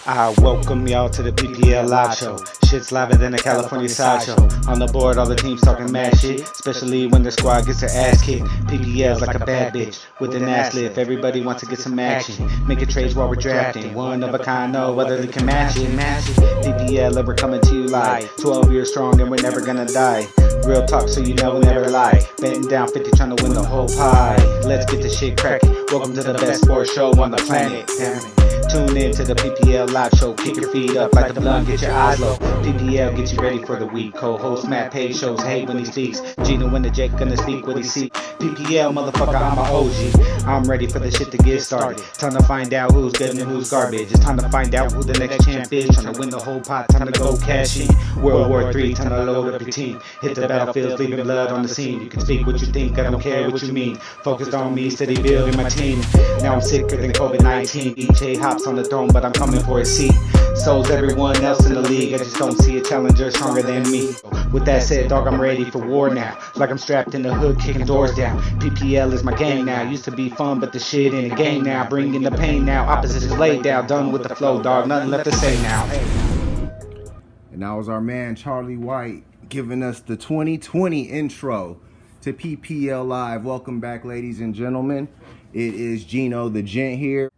I welcome y'all to the PPL live show. Shit's liver than a California sideshow. On the board, all the teams talking mad shit, especially when the squad gets their ass kicked. PPL's like a bad bitch with an ass lift. Everybody wants to get some action. Making trades while we're drafting. One of a kind, no other they can match it. PPL ever coming to you live. 12 years strong and we're never gonna die. Real talk so you know we'll never lie. Betting down 50 trying to win the whole pie. Let's get the shit cracking. Welcome to the best sports show on the planet. Damn it. Tune in to the PPL live show. Kick your feet up like the blunt, get your eyes low. PPL gets you ready for the week. Co-host Matt Page shows hate when he speaks. Gino and the Jake gonna speak what he see. PPL motherfucker, I'm a OG. I'm ready for the shit to get started. Time to find out who's good and who's garbage. It's time to find out who the next champ is. Trying to win the whole pot, time to go cash in. World War III, time to load up your team. Hit the battlefields, leaving blood on the scene. You can speak what you think, I don't care what you mean. Focused on me, steady building my team. Now I'm sicker than COVID-19. EJ hops on the throne, but I'm coming for a seat. So's everyone else in the league. I just don't see a challenger stronger than me. With that said, dog, I'm ready for war now. Like I'm strapped in the hood, kicking doors down. PPL is my game now. Used to be fun, but the shit ain't a game now. Bringing the pain now. Opposition's laid down. Done with the flow, dog. Nothing left to say now. And that was our man Charlie White giving us the 2020 intro to PPL Live. Welcome back, ladies and gentlemen. It is Gino the Gent here.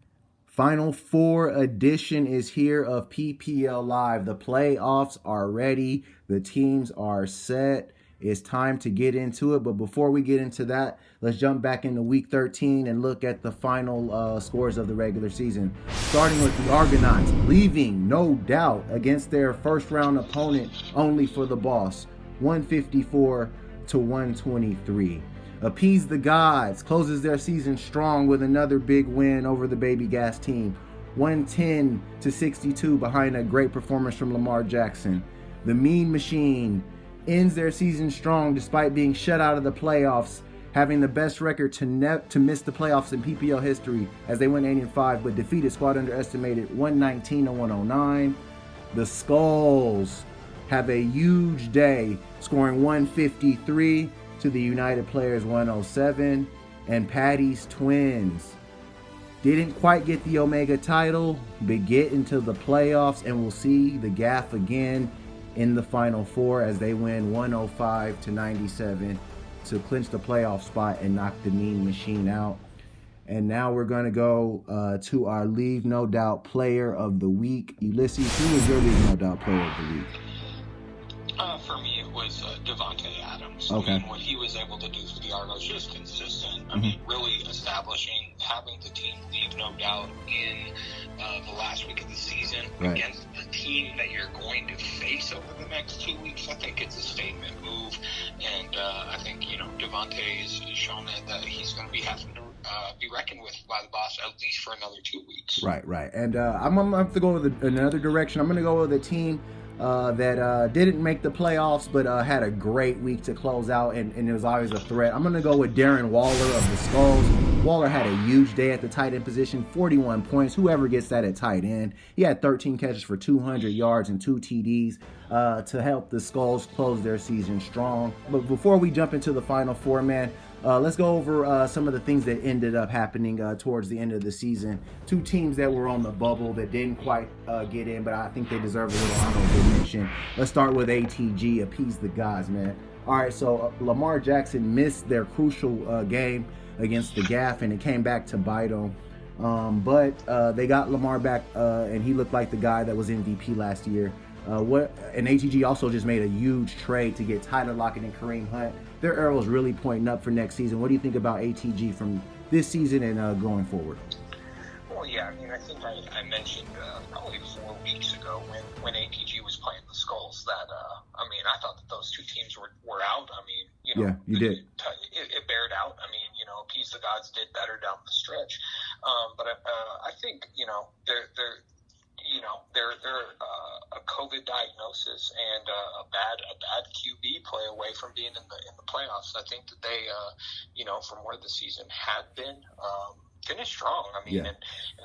Final Four edition is here of PPL Live. The playoffs are ready. The teams are set. It's time to get into it. But before we get into that, let's jump back into week 13 and look at the final scores of the regular season. Starting with the Argonauts, leaving, no doubt, against their first round opponent only for the boss, 154 to 123. Appease the Gods closes their season strong with another big win over the Baby Gas team, 110 to 62 behind a great performance from Lamar Jackson. The Mean Machine ends their season strong despite being shut out of the playoffs, having the best record to miss the playoffs in PPL history as they went 8-5, but defeated squad underestimated 119 to 109. The Skulls have a huge day, scoring 153 to the United Players 107. And Patty's Twins didn't quite get the Omega title, but get into the playoffs, and we'll see the GAFF again in the Final Four as they win 105 to 97 to clinch the playoff spot and knock the Mean Machine out. And now we're going to go to our Leave No Doubt Player of the Week. Ulysses, who was your Leave No Doubt Player of the Week? For me, it was Devontae Adams. Okay. I mean, what he was able to do for the Argos, just consistent. I mean, really establishing, having the team leave no doubt in the last week of the season against the team that you're going to face over the next 2 weeks. I think it's a statement move, and I think Devontae has shown that he's going to be having to be reckoned with by the boss at least for another 2 weeks. Right. And I'm going to have to go with another direction. I'm going to go with a team that didn't make the playoffs, but had a great week to close out, and it was always a threat. I'm going to go with Darren Waller of the Skulls. Waller had a huge day at the tight end position, 41 points. Whoever gets that at tight end. He had 13 catches for 200 yards and 2 TDs to help the Skulls close their season strong. But before we jump into the Final Four, man, let's go over some of the things that ended up happening towards the end of the season. Two teams that were on the bubble that didn't quite get in, but I think they deserve a little honorable mention. Let's start with ATG, Appease the Gods, man. All right, so Lamar Jackson missed their crucial game against the GAFF, and it came back to bite them. But they got Lamar back, and he looked like the guy that was MVP last year. And ATG also just made a huge trade to get Tyler Lockett and Kareem Hunt. Their arrow's really pointing up for next season. What do you think about ATG from this season and going forward? Well, yeah, I mean, I think I mentioned probably 4 weeks ago when ATG was playing the Skulls that, I thought that those two teams were out. I mean, yeah, you did. It bared out. I mean, Appease the Gods did better down the stretch. But I think, they're a COVID diagnosis and a bad QB play away from being in the playoffs. I think that they, from where the season had been, finish strong. I mean, Yeah. and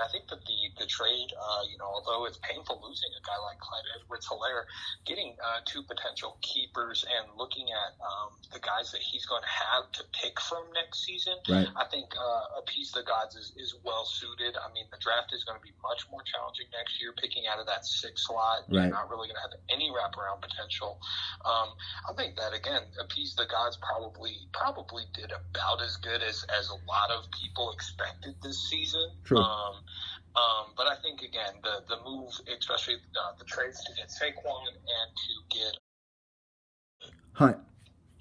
I think that the trade, although it's painful losing a guy like Clyde Edwards-Helaire, getting two potential keepers and looking at the guys that he's going to have to pick from next season, right. I think Appease the Gods is well suited. I mean, the draft is going to be much more challenging next year, picking out of that 6 slot. Right. You're not really going to have any wraparound potential. I think that, again, Appease the Gods probably did about as good as a lot of people expected this season. True. But I think, again, the move, especially the trades to get Saquon and to get Hunt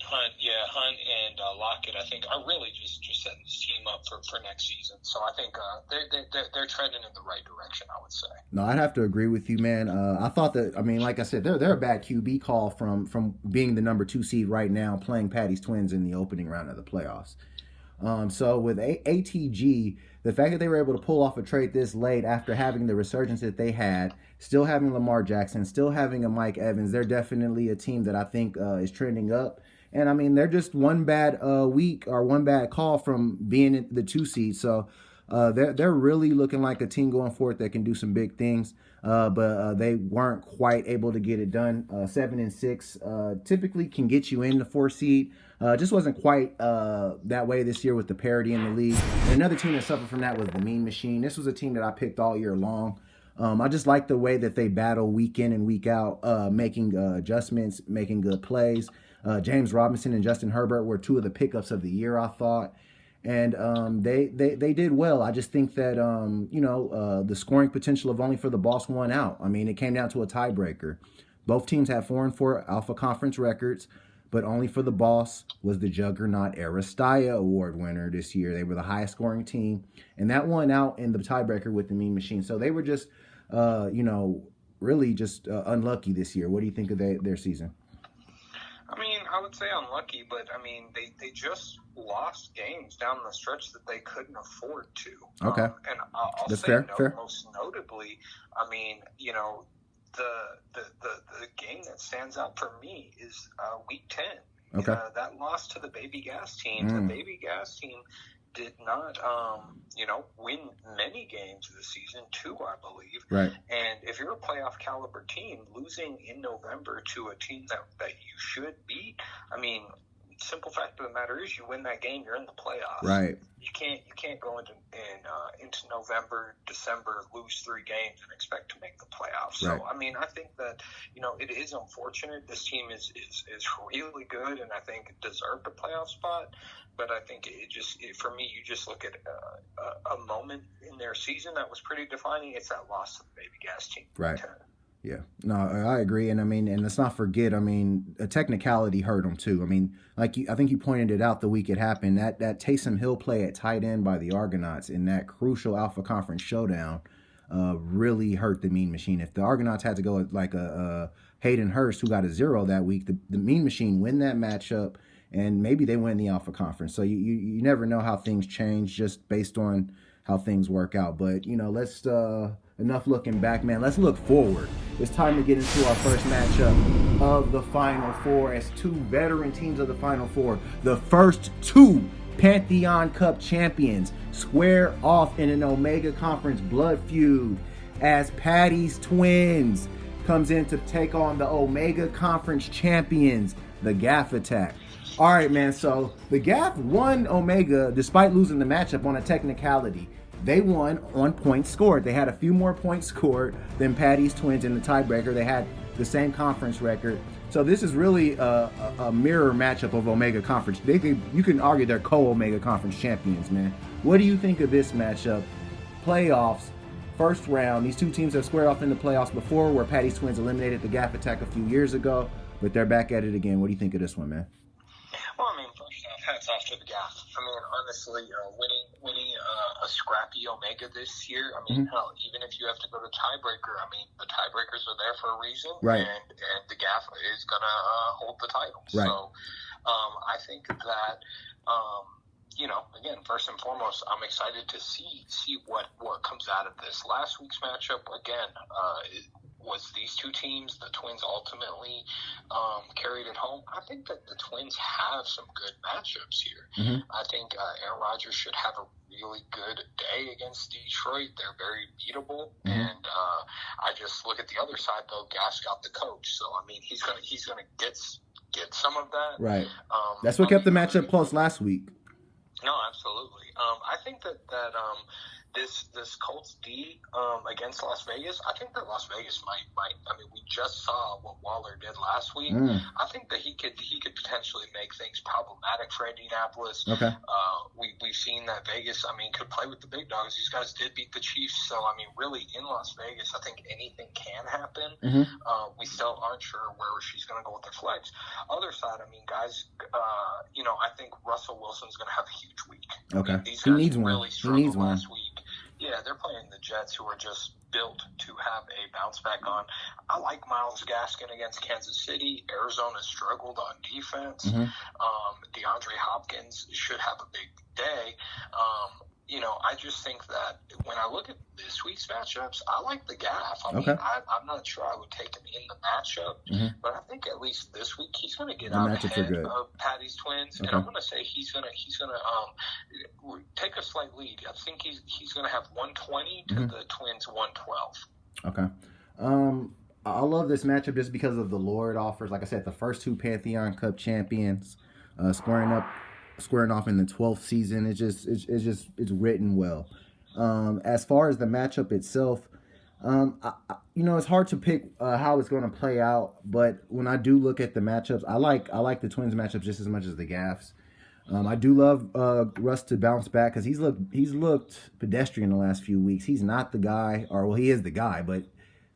and Lockett, I think are really just setting this team up for next season. So I think they're trending in the right direction, I would say. No, I'd have to agree with you, man. I thought that, I mean, like I said, they're a bad QB call from being the number 2 seed right now, playing Patty's Twins in the opening round of the playoffs. So with ATG, the fact that they were able to pull off a trade this late after having the resurgence that they had, still having Lamar Jackson, still having a Mike Evans, they're definitely a team that I think is trending up. And, I mean, they're just one bad week or one bad call from being the 2 seed. So they're really looking like a team going forward that can do some big things. But they weren't quite able to get it done. 7-6 typically can get you in the 4 seed. Just wasn't quite that way this year with the parity in the league. And another team that suffered from that was the Mean Machine. This was a team that I picked all year long. I just like the way that they battle week in and week out, making adjustments, making good plays. James Robinson and Justin Herbert were 2 of the pickups of the year, I thought. And they did well. I just think that, the scoring potential of only for the Boss won out. I mean, it came down to a tiebreaker. Both teams had 4-4 Alpha Conference records, but only for the Boss was the Juggernaut Aristaya Award winner this year. They were the highest scoring team, and that won out in the tiebreaker with the Mean Machine. So they were just, really just unlucky this year. What do you think of their season? I mean, I would say unlucky, but I mean, they just lost games down the stretch that they couldn't afford to. Okay. And I'll That's say fair. Most notably, I mean, the game that stands out for me is week 10. Okay. That loss to the Baby Gas team. The Baby Gas team did not, win many games this season, 2, I believe. Right. And if you're a playoff caliber team, losing in November to a team that you should beat, I mean, simple fact of the matter is you win that game, you're in the playoffs. Right. You can't go into November, December, lose 3 games and expect to make the playoffs. So, Right. I mean, I think that, it is unfortunate. This team is really good, and I think it deserved a playoff spot. But I think for me, you just look at a moment in their season that was pretty defining. It's that loss to the Baby Gas team. Right. Yeah. No, I agree. And I mean, and let's not forget, I mean, a technicality hurt them too. I mean, I think you pointed it out the week it happened. That Taysom Hill play at tight end by the Argonauts in that crucial Alpha Conference showdown really hurt the Mean Machine. If the Argonauts had to go like a Hayden Hurst, who got a 0 that week, the Mean Machine win that matchup, and maybe they win the Alpha Conference. So you never know how things change just based on how things work out. But, let's enough looking back, man. Let's look forward. It's time to get into our first matchup of the Final Four as 2 veteran teams of the Final Four. The first 2 Pantheon Cup champions square off in an Omega Conference blood feud as Patty's Twins comes in to take on the Omega Conference champions, the GAFF Attack. All right, man, so the GAFF won Omega despite losing the matchup on a technicality. They won on points scored. They had a few more points scored than Patty's Twins in the tiebreaker. They had the same conference record. So this is really a mirror matchup of Omega Conference. You can argue they're co-Omega Conference champions, man. What do you think of this matchup? Playoffs, first round. These 2 teams have squared off in the playoffs before, where Patty's Twins eliminated the GAFF Attack a few years ago, but they're back at it again. What do you think of this one, man? Well, I mean, first off, hats off to the GAFF. I mean, honestly, winning a scrappy Omega this year, I mean, hell, even if you have to go to tiebreaker, I mean, the tiebreakers are there for a reason, right? And the GAFF is going to hold the title. Right. So I think that, again, first and foremost, I'm excited to see what comes out of this. Last week's matchup, again, was these two teams. The Twins ultimately carried it home. I think that the Twins have some good matchups here. I think Aaron Rodgers should have a really good day against Detroit. They're very beatable, and I just look at the other side though. Gaff's got the coach, so I mean he's gonna get some of that. Right. That's what kept the matchup close last week. No, absolutely. I think that this Colts D against Las Vegas, I think that Las Vegas might. I mean, we just saw what Waller did last week. I think that he could potentially make things problematic for Indianapolis. Okay. We've seen that Vegas, I mean, could play with the big dogs. These guys did beat the Chiefs, so I mean, really in Las Vegas, I think anything can happen. We still aren't sure where she's going to go with their flex. Other side, I mean, guys, I think Russell Wilson's going to have a huge week. Okay. I mean, these guys needs one. really struggled last week. Yeah, they're playing the Jets, who are just built to have a bounce back on. I like Myles Gaskin against Kansas City. Arizona struggled on defense. DeAndre Hopkins should have a big day. I just think that when I look at this week's matchups, I like the Gaff. I mean, I'm not sure I would take him in the matchup, but I think at least this week he's going to get out ahead of Patty's Twins, and I'm going to say he's going to take a slight lead. I think he's going to have 120 to the Twins 112. Okay. I love this matchup just because of the lore it offers. Like I said, the first two Pantheon Cup champions squaring off in the 12th season. It's written well. As far as the matchup itself, it's hard to pick how it's going to play out. But when I do look at the matchups, I like the Twins matchups just as much as the Gaffs. I do love Russ to bounce back because he's looked pedestrian the last few weeks. He's not the guy, he is the guy, but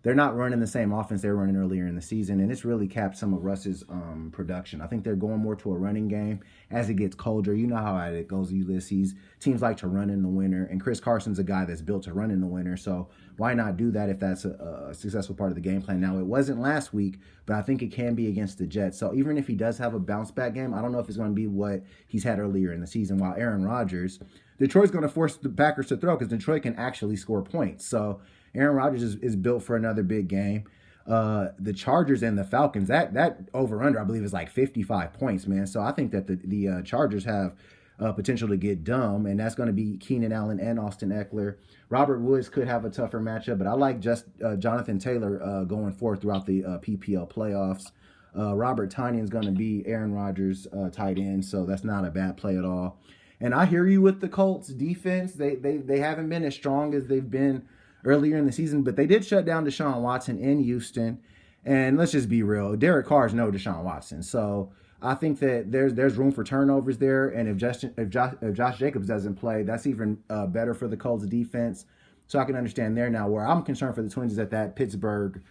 they're not running the same offense they were running earlier in the season, and it's really capped some of Russ's production. I think they're going more to a running game as it gets colder. You know how it goes, Ulysses. Teams like to run in the winter, and Chris Carson's a guy that's built to run in the winter, so why not do that if that's a successful part of the game plan? Now, it wasn't last week, but I think it can be against the Jets. So even if he does have a bounce-back game, I don't know if it's going to be what he's had earlier in the season, while Aaron Rodgers, Detroit's going to force the Packers to throw because Detroit can actually score points. So Aaron Rodgers is built for another big game. The Chargers and the Falcons, that over-under, I believe, is like 55 points, man. So I think that the Chargers have potential to get dumb, and that's going to be Keenan Allen and Austin Eckler. Robert Woods could have a tougher matchup, but I like Jonathan Taylor going forward throughout the PPL playoffs. Robert Tonyan's going to be Aaron Rodgers' tight end, so that's not a bad play at all. And I hear you with the Colts defense. They haven't been as strong as they've been earlier in the season, but they did shut down Deshaun Watson in Houston. And let's just be real, Derek Carr's no Deshaun Watson. So I think that there's room for turnovers there. And if Josh Jacobs doesn't play, that's even better for the Colts defense. So I can understand there. Now, where I'm concerned for the Twins is that Pittsburgh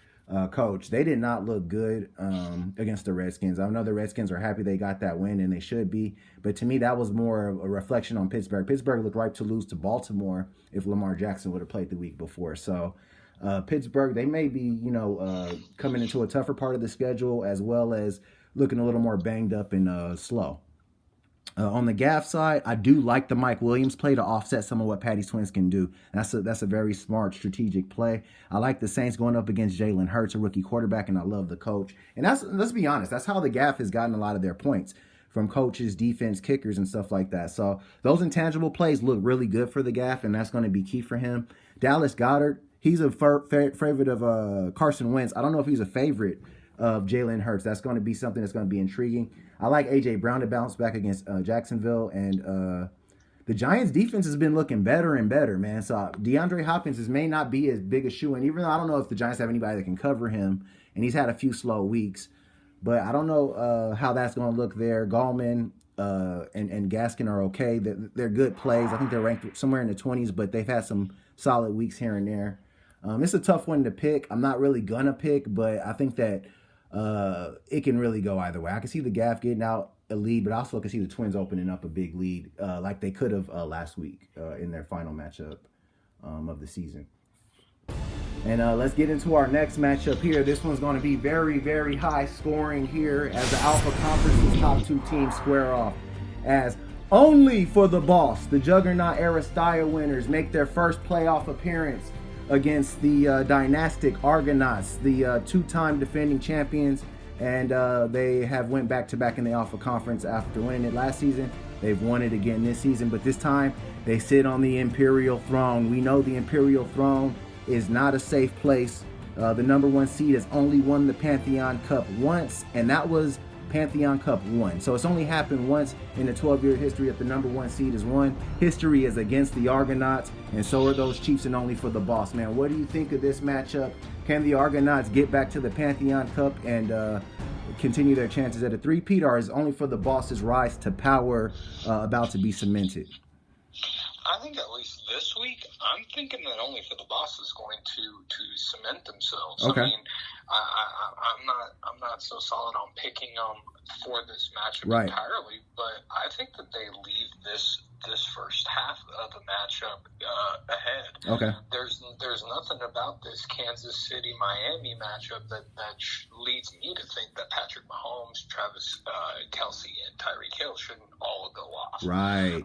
coach, they did not look good against the Redskins. I know the Redskins are happy they got that win, and they should be. But to me, that was more of a reflection on Pittsburgh. Pittsburgh looked ripe to lose to Baltimore if Lamar Jackson would have played the week before. So Pittsburgh, they may be, coming into a tougher part of the schedule, as well as looking a little more banged up and slow. On the Gaff side, I do like the Mike Williams play to offset some of what Patty's Twins can do. That's a very smart strategic play. I like the Saints going up against Jalen Hurts, a rookie quarterback, and I love the coach. And let's be honest, that's how the Gaff has gotten a lot of their points, from coaches, defense, kickers, and stuff like that. So those intangible plays look really good for the Gaff, and that's going to be key for him. Dallas Goedert, he's a favorite of Carson Wentz. I don't know if he's a favorite of Jalen Hurts. That's going to be something that's going to be intriguing. I like A.J. Brown to bounce back against Jacksonville, and the Giants' defense has been looking better and better, man. So DeAndre Hopkins may not be as big a shoe-in, even though I don't know if the Giants have anybody that can cover him, and he's had a few slow weeks. But I don't know how that's going to look there. Gallman and Gaskin are okay. They're good plays. I think they're ranked somewhere in the 20s, but they've had some solid weeks here and there. It's a tough one to pick. I'm not really going to pick, but I think that it can really go either way. I can see the Gaff getting out a lead, but I also can see the Twins opening up a big lead like they could have last week in their final matchup of the season. And let's get into our next matchup here. This one's going to be very, very high scoring here as the Alpha Conference's top two teams square off. As only for the boss, the Juggernaut Aristaya winners make their first playoff appearance against the dynastic Argonauts, the two-time defending champions, and they have went back-to-back in the Alpha Conference after winning it last season. They've won it again this season, but this time they sit on the Imperial throne. We know the Imperial throne is not a safe place. The number one seed has only won the Pantheon Cup once, and that was Pantheon Cup 1. So it's only happened once in the 12-year history that the number one seed has won. History is against the Argonauts, and so are those Chiefs and only for the boss, man. What do you think of this matchup? Can the Argonauts get back to the Pantheon Cup and continue their chances at a three-peat, or is only for the boss's rise to power about to be cemented? I think at least this week, I'm thinking that only for the boss is going to cement themselves. Okay. I mean, I'm not so solid on picking them for this matchup entirely, but I think that they leave this first half of the matchup ahead. Okay. There's nothing about this Kansas City Miami matchup that leads me to think that Patrick Mahomes, Travis Kelce, and Tyreek Hill shouldn't all go off. Right.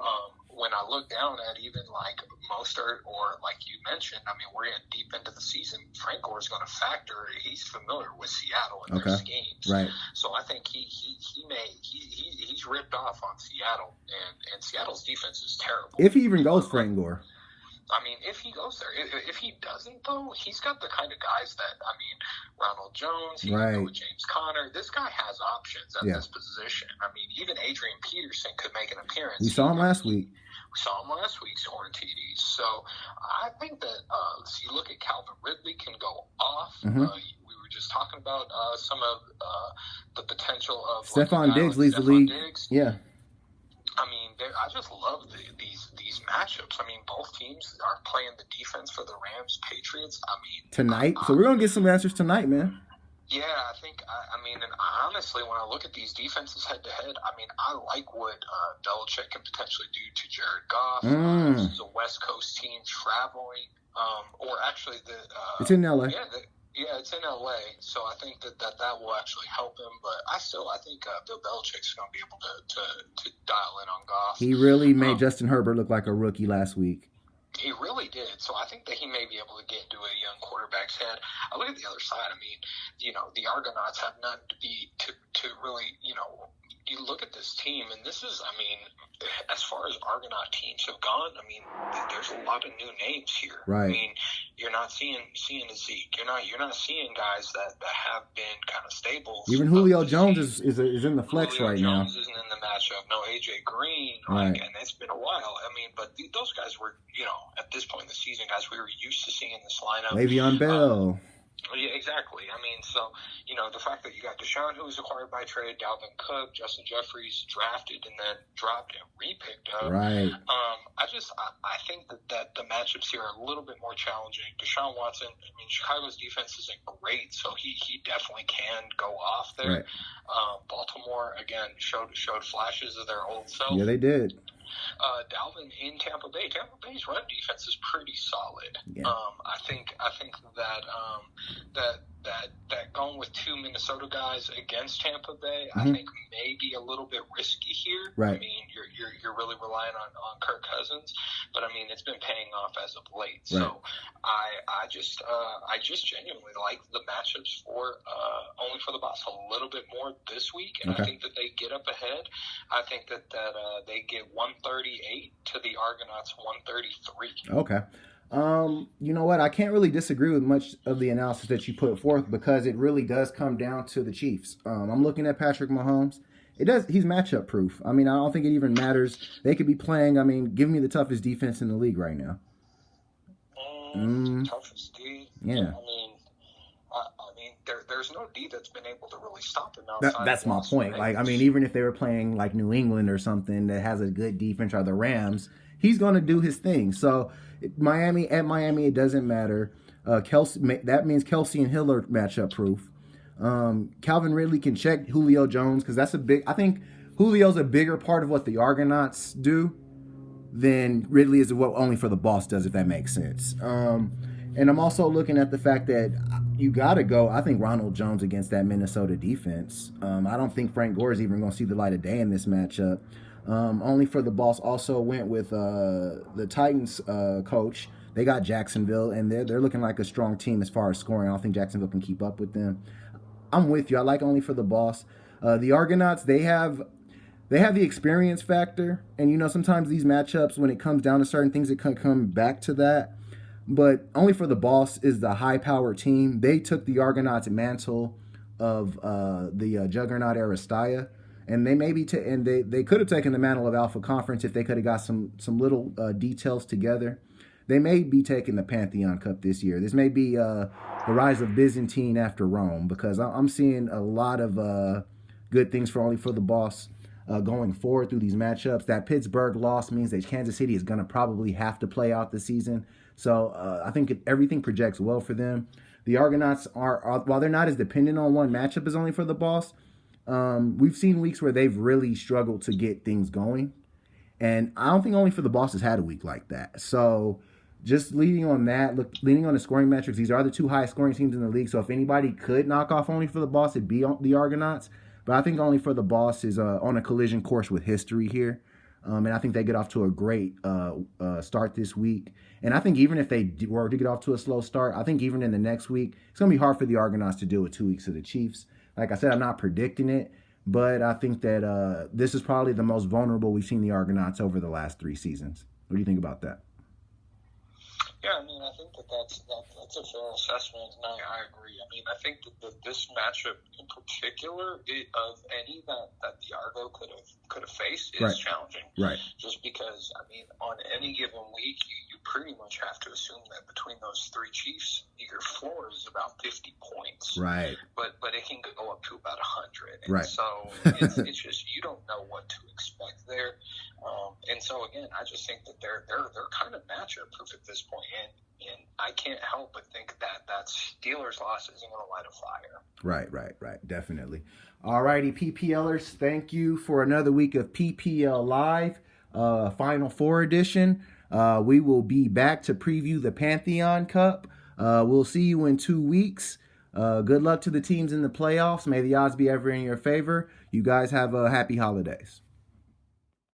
When I look down at even like Mostert or like you mentioned, I mean, we're in deep into the season. Frank Gore is going to factor. He's familiar with Seattle and their schemes, right? So I think he's ripped off on Seattle, and Seattle's defense is terrible. If he even goes, Frank Gore. I mean, if he goes there, if he doesn't though, he's got the kind of guys that, I mean, Ronald Jones, he can go with James Conner. This guy has options at this position. I mean, even Adrian Peterson could make an appearance. We saw him last week. We saw him last week scoring TDs. So I think that you look at Calvin Ridley can go off. We were just talking about some of the potential of Stephon Diggs leads the league. Yeah. I mean, I just love these matchups. I mean, both teams are playing the defense for the Rams, Patriots. I mean, tonight. So we're gonna get some answers tonight, man. Yeah, I think. I mean, and honestly, when I look at these defenses head to head, I mean, I like what Belichick can potentially do to Jared Goff. This is a West Coast team traveling, or actually it's in LA. Yeah, it's in LA, so I think that will actually help him. But I think Bill Belichick's going to be able to dial in on Goff. He really made Justin Herbert look like a rookie last week. He really did. So I think that he may be able to get into a young quarterback's head. I look at the other side. I mean, you know, the Argonauts have nothing to really, you know. You look at this team, and this is, I mean, as far as Argonaut teams have gone, I mean, there's a lot of new names here. Right. I mean, you're not seeing a Zeke. You're not seeing guys that have been kind of stable. Even Julio Jones is in the flex right now. Julio Jones isn't in the matchup. No AJ Green. Right. And it's been a while. I mean, but those guys were, you know, at this point in the season, guys we were used to seeing in this lineup. Le'Veon Bell. Yeah, exactly. I mean, so, you know, the fact that you got Deshaun, who was acquired by trade, Dalvin Cook, Justin Jeffries drafted and then dropped and repicked up. Right. I think that the matchups here are a little bit more challenging. Deshaun Watson, I mean, Chicago's defense isn't great, so he definitely can go off there. Right. Baltimore, again, showed flashes of their old self. Yeah, they did. Dalvin in Tampa Bay. Tampa Bay's run defense is pretty solid. Yeah. I think that going with two Minnesota guys against Tampa Bay, I think may be a little bit risky here. Right. I mean, you're really relying on Kirk Cousins, but I mean it's been paying off as of late. Right. So I just genuinely like the matchups for only for the boss a little bit more this week, and I think that they get up ahead. I think that they get 138 to the Argonauts 133. Okay. You know what? I can't really disagree with much of the analysis that you put forth because it really does come down to the Chiefs. I'm looking at Patrick Mahomes. He's matchup proof. I mean, I don't think it even matters. They could be playing. I mean, give me the toughest defense in the league right now. Toughest D. Yeah. I mean, there's no D that's been able to really stop him. That's my point. Like, I mean, even if they were playing like New England or something that has a good defense, or the Rams, he's going to do his thing. So Miami, it doesn't matter. Kelce, that means Kelce and Hill are matchup proof. Calvin Ridley can check Julio Jones because that's I think Julio's a bigger part of what the Argonauts do than Ridley is what only for the boss does, if that makes sense. And I'm also looking at the fact that you got to go, I think, Ronald Jones against that Minnesota defense. I don't think Frank Gore is even going to see the light of day in this matchup. Only for the boss also went with the Titans coach They got Jacksonville, and they're looking like a strong team as far as scoring. I don't think Jacksonville can keep up with them. I'm with you. I like only for the boss. The Argonauts, they have the experience factor, and sometimes these matchups, when it comes down to certain things, it can come back to that. But only for the boss is the high-powered team. They took the Argonauts' mantle of the Juggernaut Aristia, and they could have taken the mantle of Alpha Conference if they could have got some little details together. They may be taking the Pantheon Cup this year. This may be the rise of Byzantine after Rome, because I'm seeing a lot of good things for only for the boss going forward through these matchups. That Pittsburgh loss means that Kansas City is going to probably have to play out the season. So I think everything projects well for them. The Argonauts are, while they're not as dependent on one matchup as only for the boss, we've seen weeks where they've really struggled to get things going. And I don't think only for the boss has had a week like that. So just leaning on that, leaning on the scoring metrics, these are the two highest scoring teams in the league. So if anybody could knock off only for the boss, it'd be the Argonauts. But I think only for the boss is on a collision course with history here. And I think they get off to a great start this week. And I think even if they were to get off to a slow start, I think even in the next week, it's going to be hard for the Argonauts to deal with 2 weeks of the Chiefs. Like I said, I'm not predicting it, but I think that this is probably the most vulnerable we've seen the Argonauts over the last 3 seasons. What do you think about that? Yeah, I mean, I think that's a fair assessment, and I agree. I mean, I think that this matchup in particular of any that the Argo could have faced is challenging. Right. Just because, I mean, on any given week, you pretty much have to assume that between those 3 Chiefs, your floor is about 50 points. Right. But it can go up to about 100. And right. so it's just, you don't know what to expect there. And so again, I just think that they're kind of matchup proof at this point. And I can't help but think that Steelers loss isn't going to light a fire. Right. Definitely. All righty, PPL'ers, thank you for another week of PPL Live, Final Four edition. We will be back to preview the Pantheon Cup. We'll see you in 2 weeks. Good luck to the teams in the playoffs. May the odds be ever in your favor. You guys have happy holidays.